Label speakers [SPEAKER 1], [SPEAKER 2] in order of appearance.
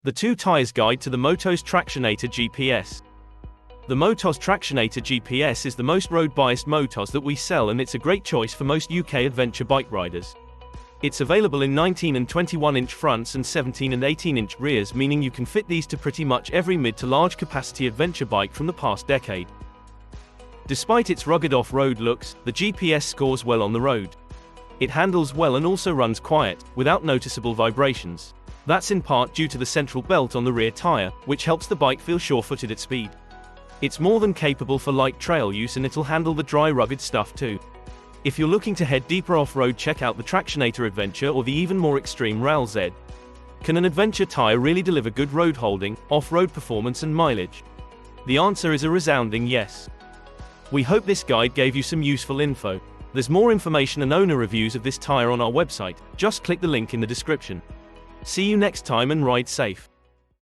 [SPEAKER 1] The 2 Tyres Guide to the Motoz Tractionator GPS. The Motoz Tractionator GPS is the most road-biased Motoz that we sell, and it's a great choice for most UK adventure bike riders. It's available in 19 and 21-inch fronts and 17 and 18-inch rears, meaning you can fit these to pretty much every mid to large capacity adventure bike from the past decade. Despite its rugged off-road looks, the GPS scores well on the road. It handles well and also runs quiet, without noticeable vibrations. That's in part due to the central belt on the rear tire, which helps the bike feel sure-footed at speed. It's more than capable for light trail use, and it'll handle the dry rugged stuff too. If you're looking to head deeper off-road, check out the Tractionator Adventure or the even more extreme RAL Z. Can an adventure tire really deliver good road holding, off-road performance and mileage? The answer is a resounding yes. We hope this guide gave you some useful info. There's more information and owner reviews of this tire on our website, just click the link in the description. See you next time and ride safe.